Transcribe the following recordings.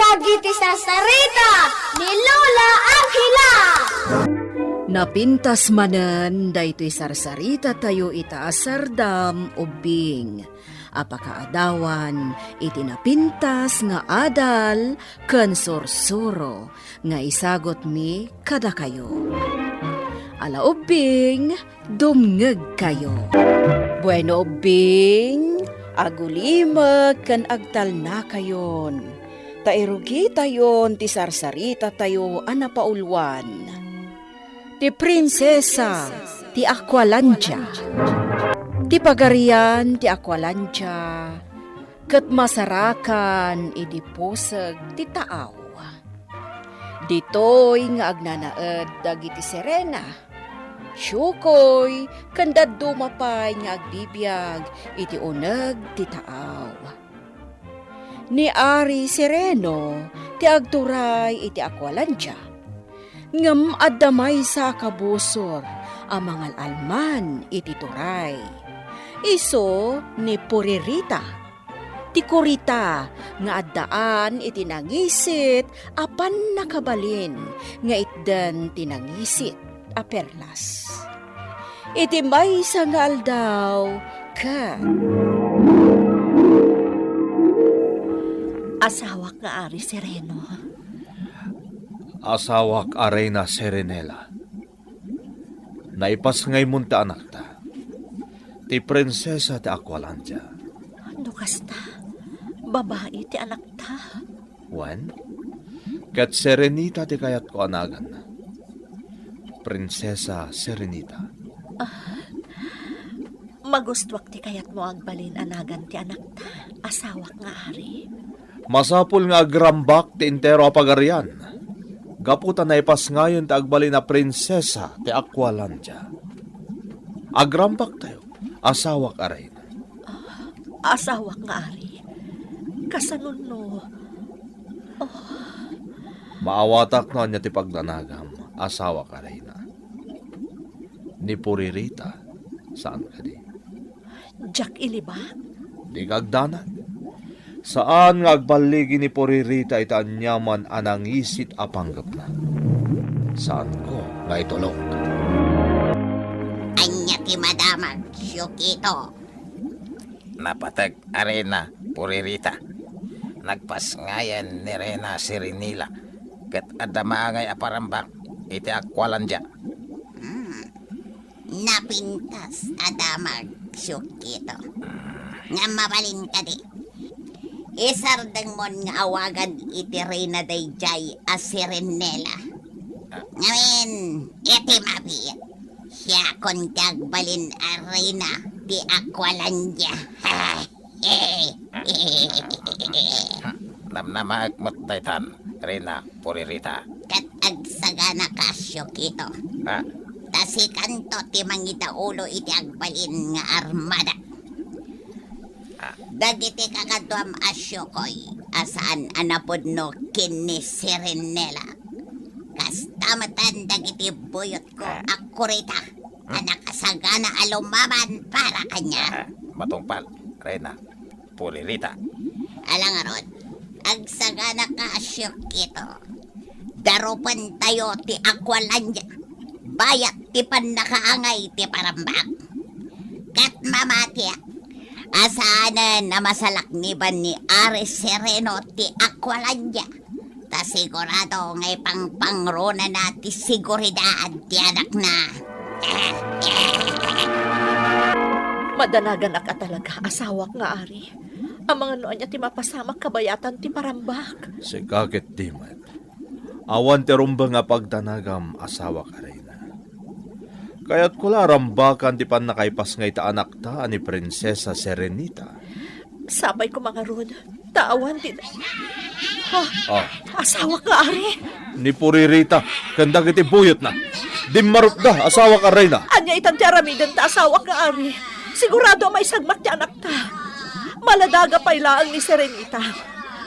dagiti sasarita ni Lola Angela. Napintas manen daytoy sarsarita tayo ita asardam ubing. Apakaadawan iti napintas nga adal ken sursuro nga isagot mi kada kayo. Ala ubing, dumngeg kayo. Bueno ubing, agulimag ken agtal na kayon. Tairugi tayon ti sarsarita tayo anapaulwan. Ti prinsesa ti Aqualandia. Ti pagarian ti Aqualandia ket masarakan idi puseg ti taaw. Ditoy nga agnanaed dagiti Serena. Syukoy kandad dumapay nga agbibiyag iti uneg ti taaw. Ni Ari Sereno ti agturay iti Aqualandia. Ngem addamay sa kabusor amang alman iti turay. Iso ni Puririta. Ti kurita nga addaan iti nangisit apan nakabalin nga itden ti nangisit a perlas. Iti maysa nga aldaw ka. Asawak nga Ari Sereno. Asawak Arena Serenela. Naipas ngay munta anak ta. Ti prinsesa ti Aqualandia. Ano kasta? Babae ti anak ta. Wen? Kat Serenita ti kayat ko anagan. Prinsesa Serenita. Magustwak ti kayat mo agbalin anagan ti anak ta. Asawak nga Ari. Masapul nga agrambak ti intero apagarian. Gaputa na ipas ngayon ti agbalin na prinsesa ti Aqualandia. Agrambak tayo. Asawak aray. Asawak nga Ari. Kasanun no. Maawatak no niya ti pagnanagam. Asawak aray na. Ni Puririta. Saan ka di? Jack Iliba? Di kagdanan. Saan nga agbaligi ni Puririta ita anyaman anangisit apanggap na? Saan ko nga itulog? Anya ti madamag, Syukito. Napatag Arena Puririta. Nagpas ngayan ni Rena Serenila. Kat adamangay aparambak iti Aqualandia. Napintas adamag, Syukito. Nga mabalin ka di. Isardeng mon nga awagan iti Reyna Dayjay a Serenela. Ngamin, iti mabit. Siya kon kagbalin a Reyna di Aqualandia. Namnamaag mo't daytan, Rena Puririta. Kat agsagana ka, Syukito. Tasikanto ti mangita ulo iti agbalin nga armada. Dagiti kakadwam asyokoy, asaan anapod no kini Serenela. Kastamatan dagiti buyot ko akurita, anakasagana alumaman para kanya. Matungpal, Rena Puririta. Alangarod, agsagana ka asyokito. Darupan tayo ti Aqualandia, bayat ti panakaangay ti parambak. Kat mamatya, asaanan na masalakniban ni Ari Sereno ti Aqualandia. Ta sigurado ngay pangpangrona na ti siguridad ti anak na. Madanagan ka talaga, asawak nga Ari. Ang mga noon niya ti mapasamak kabayatan ti parambak. Si kakit dimat. Awan ti rumba nga pagdanagam asawak aray na. Kaya't kula rambakan ti pan nakaipas ngay ta anak ta ni Prinsesa Serenita. Sabay ko mga rod. Taawan din. Asawak nga Ari. Ni Puririta, kanda kiti buyot na. Dimmarot da, asawak aray na. Anya itang tiaramidan ta asawak nga Ari. Sigurado may sagmak ti anak ta. Maladaga pa ilaang ni Serenita.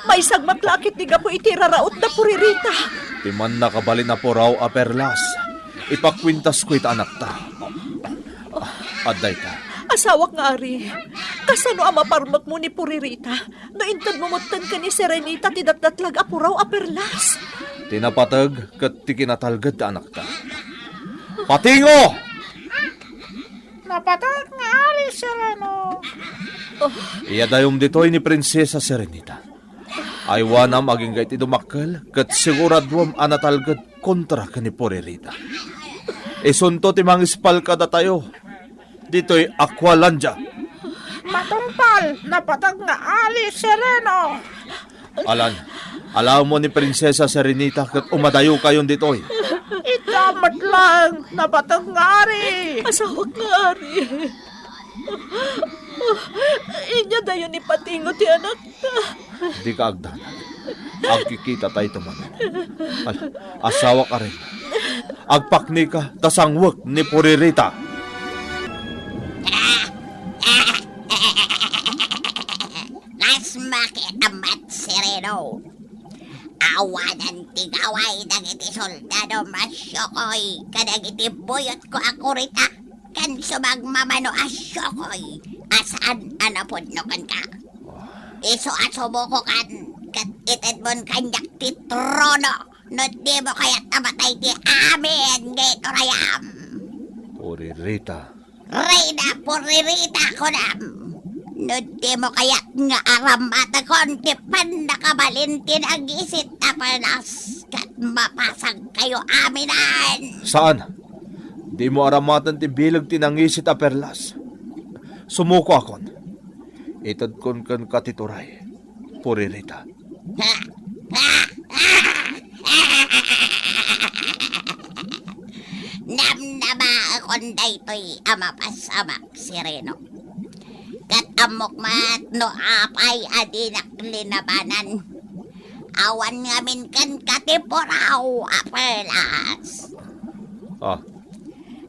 May sagmak lakit ni Gapo itiraraot na Puririta. Timan nakabalin na po raw a perlas. Ipakwintas ko ita anak ta. Aday ta. Asawak nga Ari. Kasano ang maparmak mo ni Puririta? No intad mumutan ka ni Serenita ti datdatlag apuraw a perlas. Tinapatag kat ti kinatalgad ta anak ta. Patingo! Napatag nga ali, Sereno. Iya dayom ditoy ni Prinsesa Serenita. Aywana maging gayt idumakkel kat siguradwam anatalgad kontra ka ni Puririta. Isunto ti mangispal kada tayo. Dito'y Aqualandia. Matungpal, napatag nga ali, Sereno. Alan, alam mo ni Prinsesa Serenita kat umadayo kayon ditoy. Itamat lang, napatag nga ali. Asawa ka, Ari. Inya dayo ni Patingo ti anak ta. Di ka agdanan. Agkikita tayo tumanan. Asawa ka rin. Agpakni ka, tasangwag ni Puririta. Las makitamat, Sereno. Awanan tigaway dagiti soldado masyokoy. Kadagiti buyot ko ako rita. Kan sumagmamano asyokoy. Asaan anapod no kan ka. Iso asubo ko kan. Kat itid mon kanyak ti trono. No di mo kaya tamatay ti amin. Gito rayam. Puririta. Reyna Puririta ko nam. No di mo kaya nga aramata kon ti pandakabalintin ang isit na panas. Kat mapasag kayo aminan. Saan? Di mo aramatan ti bilag tinangisit a perlas. Sumuko akon. Itad kon kan katituray. Puririta. Namnama akong daytoy amapasamak, Sereno. Kat amok mat no apay adinak linabanan. Awan ngamin kan katipuraw apelas.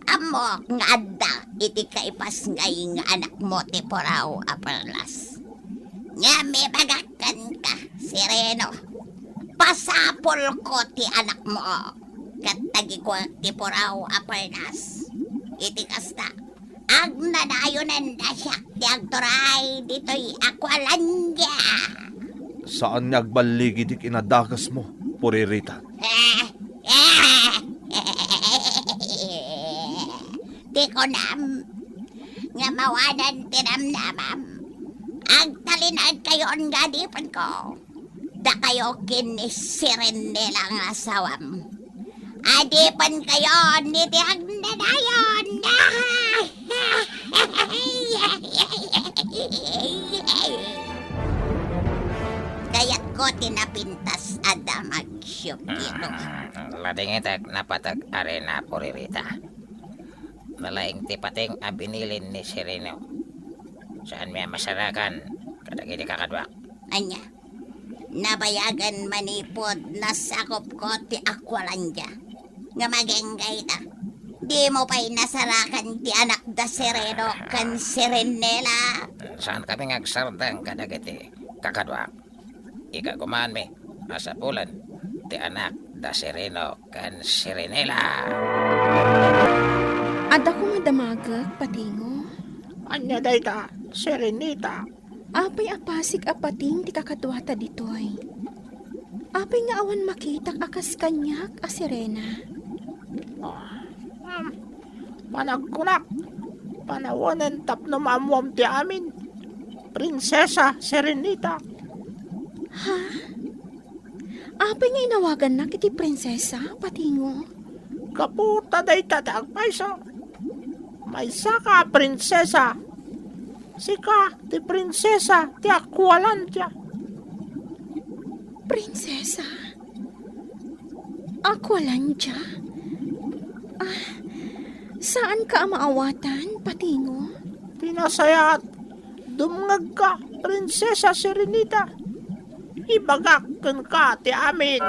Amok nga adda iti kaipas ngay nga anak mo tipuraw apelas. Nga may bagakan ka, Sereno. Pasapol ko ti anak mo. Kat tagi ko tipuraw apelas. Iti kasta. Ag nadayonan na siya ti agturay dito'y Aqualandia. Saan nga agbaligi di kinadakas mo, Puririta? Di ko nam. Nga mawanan tinamnamam. Ang talinag kayon nga dipan ko. Da kayo kinisirin nilang asawam. Adipan kayo niti ang nanayon. Kaya't ko tinapintas ada magsyuk dito. Ladingitak napatag arena Puririta. Nalaing tipating abinilin ni Sereno. Saan may masarakan kadagiti kakadwak. Anya, nabayagan manipod na sakop ko ti Aqualandia. Nga magenggay ta. Di mo pa'y nasarakan ti anak da Sereno kan Serenela. Saan kami ngagsardang kadagiti kakadwak. Ika kumaan mi, masapulan ti anak da Sereno kan Serenela. Ada ko nga damagag, Patingo. Anya dayta, Serenita. Apay apasik apating ti kakadwata ditoy. Apay nga awan makitak akas kanyak a Serena. Panagkunak. Panawanan tapno mamuam ti amin. Prinsesa Serenita. Apay nga inawagan na kiti prinsesa, Patingo. Kaputa dayta ti agpaiso. May saka prinsesa. Sika ti prinsesa ti Aqualandia. Prinsesa? Aqualandia? Saan ka maawatan, Patingo? Pinasayat. Dumngag ka, Prinsesa Serenita. Ibagakan ka ti amin.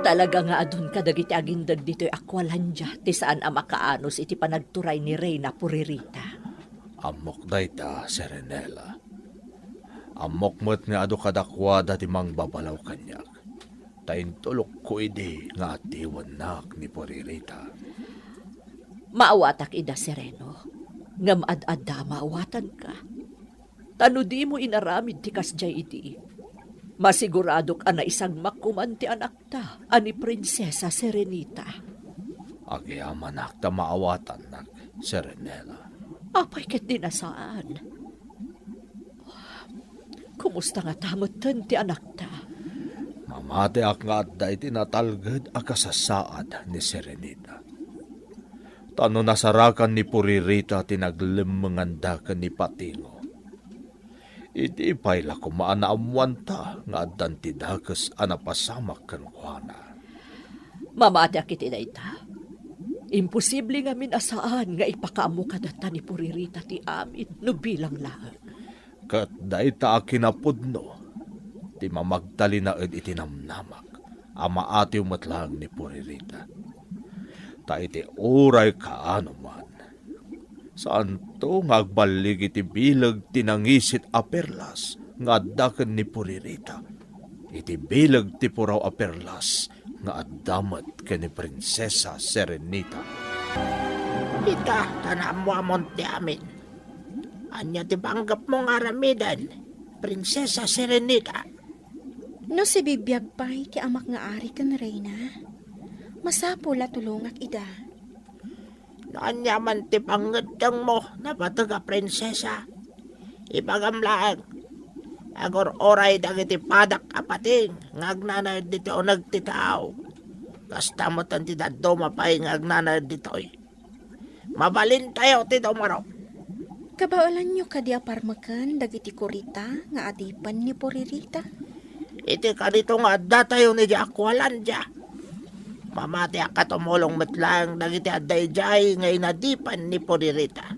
Talaga nga adun kadagiti agindag dito'y Aqualandia ti saan ang makaanos iti panagturay ni Reyna Puririta. Amok dayta, Serenela. Amok mo't nga ado kadakwada ti mang babalaw kanyak. Taintulok ko idi nga atiwan nak ni Puririta. Maawatak ida Sereno. Nga maad-adda maawatan ka. Tano di mo inaramid ti kasjay iti. Masiguradok ana isang makuman ti anak ta, ani Prinsesa Serenita. Agyaman akta maawatan nag Serenela. Apay ket dinasaan. Kumusta nga tamutan ti anak ta? Mamati ak nga at da iti natalgad akasasaad ni Serenita. Tano nasarakan ni Puririta tinaglimanganda ni Patingo. Iti ipayla kumaan na amuanta nga addan ti dakas anapasamak kan kuana. Mamati ak iti dayta. Imposible nga minasaan nga ipakaamu kadata ni Puririta ti amin no bilang laang. Kat dayta akinapudno, ti mamagtali na iti namnamak, ama atiw matlang ni Puririta. Ta iti oray kaano man. Saan to nga agbalig iti bilag tinangisit a perlas nga addaken ni Puririta. Iti bilag ti puraw a perlas nga addamat ken ni Prinsesa Serenita. Ita, tanam mo amon ti amin. Anya ti banggap mong aramidan, Prinsesa Serenita. No si bibiyag pa'y ti amak nga ari kan reyna. Masapo la tulungak ida. Anya man ti pangadang mo na bataga prinsesa. Ipagamlaan. Agor oray dagiti padak apating ngagnanay dito o nagtitaaw. Kasta mo tan ti daddo mapay ngagnanay dito'y. Mabalin tayo ti dumaro. Kabaulan nyo kadi aparmakan dagiti kurita nga adipan ni Puririta. Iti ka dito nga adda tayo ni Jakwalan dya. Mamati ka tumulong metlang dagiti adday jay nga inadipan ni Puririta.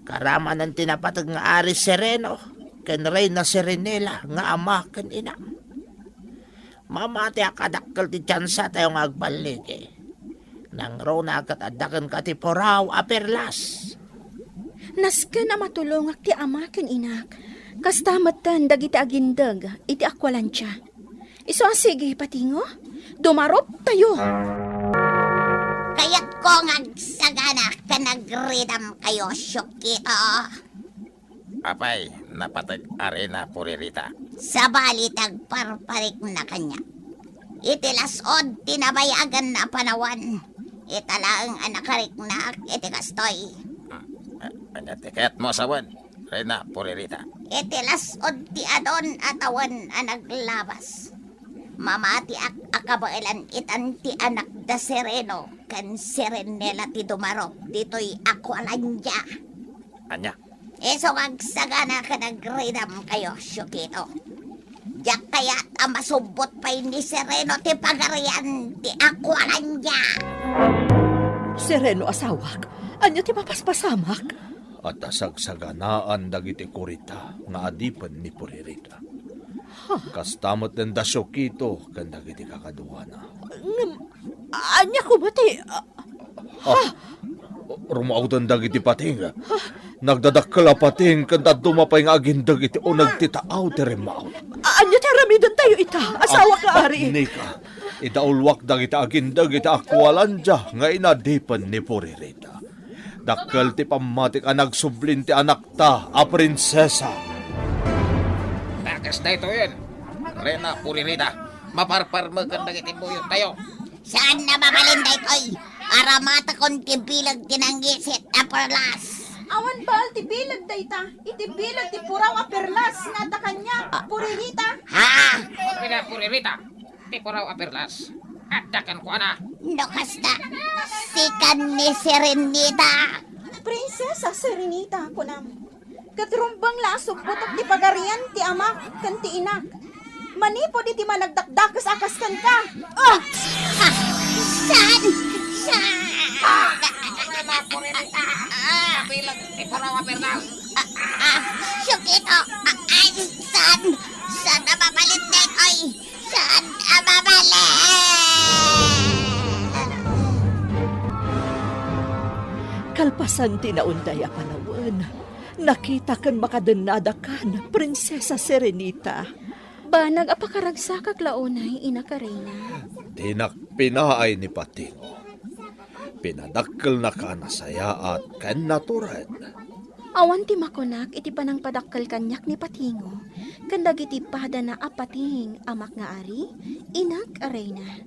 Karaman ng tinapatag nga Ari Sereno, ken Reyna Serenela nga ama ken ina. Mamati kadakkel ti tsansa tayo nga agbalig eh. Nang rona kat addaken ka ti poraw a perlas. Nasken na matulungak ti ama ken inak. Kastamatan dagiti agindag iti akwalansya. Iso sige Patingo, dumarop tayo. Kaya't ko ngagsagana ka nagridam kayo, Syukito. Apay, napatag arena Puririta. Sa balitag parparik na kanya. Itilasod tinabayagan na panawan. Italaang anakarik na iti kastoy. Anya tiket mo sawan, Reyna Puririta. Itilasod ti adon atawan anaglabas. Mamati akabailan itan ti anak da Sereno kan Serenela ti dumarop dito'y Aqualandia. Anya, Eso kagsagana ka nagridam kayo, Syukito. Diyak kaya masubot pa ni Sereno ti pagarian ti Aqualandia. Sereno asawak, anya ti mapaspasamak. At asagsaganaan dagiti kurita nga adipan ni Puririta. Kastamot ng dasyokito kan dagiti kakaduana. Anya ko bati. Rumaudan dagiti pating. Nagdadakkel a pating kan dumapay nga agindag iti o nagtitaaw ti remaw. Anya ti aramidan tayo ita, asawak nga ari. Nika, idaulwak dagiti agindag iti Aqualandia nga inadipan ni Puririta. Dakkel ti pamatik a nagsublin ti anak ta, a prinsesa. takas na ito yun. Reyna Puririta, maparparmagan na itibuyot tayo. Saan na mabalinday ko'y aramata kon tibilag tinanggisit a perlas. Awan bal ti bilag dayta, iti bilag ti puraw a perlas nga kanya, Puririta. Ha? Reyna Puririta, ti puraw a perlas. At dakan ko ana. Nukas na. Sikan ni Serenita. Prinsesa Serenita kunam. Katrumbang lasog putok ti pagarian ti ama kan ti inak. Manipo di ti managdakdakas akas kan ka. Ha! Saan? Saan? Reyna Puririta, bilang ti puraw a perlas. Syukito. Ay, saan? Saan na mabalit na ko'y? Saan na mabalit? Kalpasan tinaunday a panawan. Nakita kan makadenada kan, Prinsesa Serenita. Banag apakaragsakak launay ina ka reyna. Tinak pinaay ni Patingo. Pinadakkel na ka nasaya at kan natured. Awan ti makunak iti panang padakkel kanyak ni Patingo. Kandag iti pada na apating amak nga ari, inak aray na.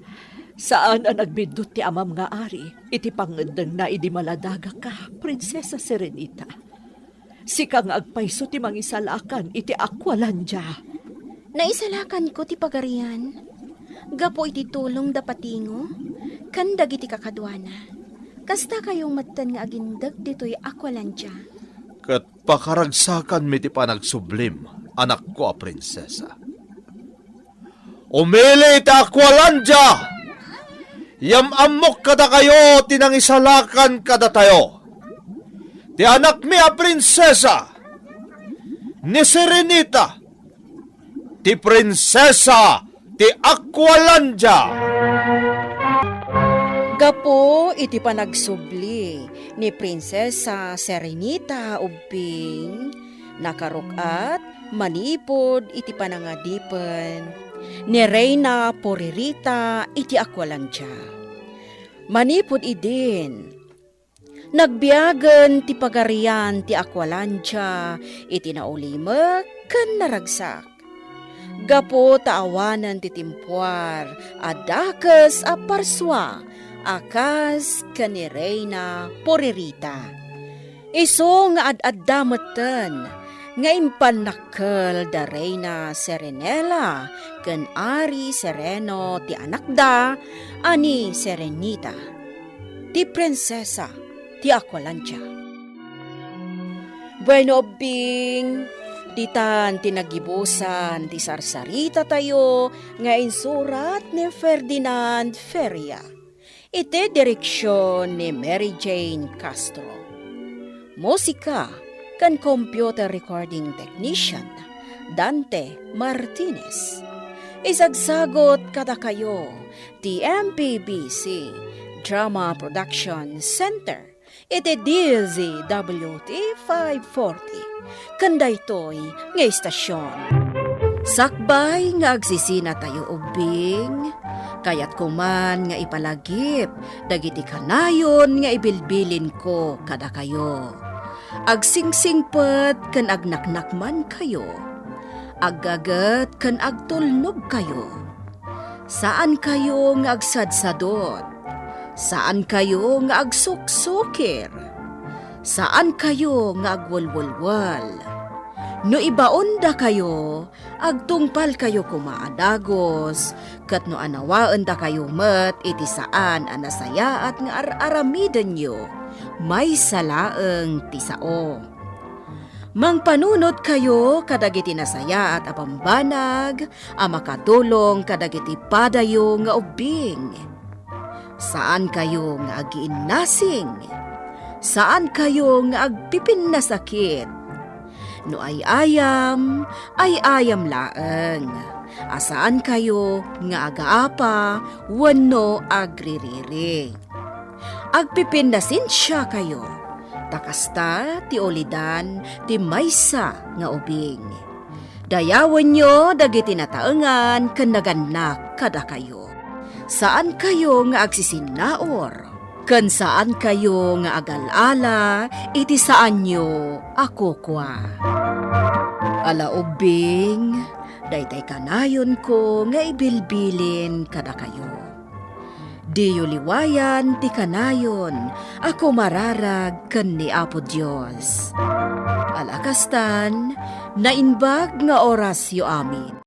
Saan ang nagbindot ti amam nga ari? Iti pangedeng na idi maladaga ka, Prinsesa Serenita. Sikang agpayso ti mangisalakan iti Aqualandia. Naisalakan ko ti pagarian. Gapo iti tulong da Patingo, kandag iti kakadwana. Kasta kayong matan nga agindag dito'y Aqualandia. Kat pakaragsakan mi ti panagsublim, anak ko a prinsesa. Umili ti Aqualandia! Yamamok kada kayo, tinangisalakan kada tayo. Ti anak mi a prinsesa, ni Serenita, ti prinsesa ti Aqualandia. Gapo iti panagsubli ni Prinsesa Serenita ubing nakarukat manipod iti panangadipen ni Reyna Poririta iti Aqualandia. Manipod idin nagbiagen ti pagarian ti Aqualandia iti naulimek ken naragsak. Gapo taawanan ti timpuar adakes a parswa akas kani Reyna Poririta. Iso nga ad-addameten nga impanakkel da Reyna Serenela ken Ari Sereno ti anakda ani Serenita ti prinsesa ti Aqualandia. Bueno bing ditan tinagibusan ti sarsarita tayo nga insurat ni Ferdinand Feria. Ite direksyon ni Mary Jane Castro. Musika kan computer recording technician Dante Martinez. Isagsagot kada kayo ti MPBC Drama Production Center. Ite DZWT 540. Kanday to'y nga istasyon. Sakbay nga agsisina tayo ubing, kayat kuman nga ipalagip, dagiti kanayon nga ibilbilin ko kada kayo. Agsingsingpet ken agnaknakman kayo, aggagat ken agtulnog kayo. Saan kayo nga agsadsadot? Saan kayo nga agsuksukir? Saan kayo nga agwalwalwal? No ibaon da kayo, agtungpal kayo kumaadagos, kat no anawaan da kayo met iti saan anasaya at nga aramiden nyo, may salaeng tisao. Mangpanunod kayo kadagiti nasaya at apambanag, amakadulong kadagiti padayo nga ubing. Saan kayo nga agiinnasing? Saan kayo nga agpipin na sakit? No ay ayam laeng. Asaan kayo nga agaapa, wano agririri. Agpipindasin siya kayo. Takasta ti olidan ti maysa nga ubing. Dayawan nyo dagiti nataengan ken naganak kada kayo. Saan kayo nga agsisinaor? Ken saan kayo nga agalala, iti saan nyo ako kwa. Ala ubing, daytay kanayon ko nga ibilbilin kada kayo. Diyo liwayan ti kanayon, ako mararag ken ni Apo Dios. Alakastan, nainbag nga oras yo amin.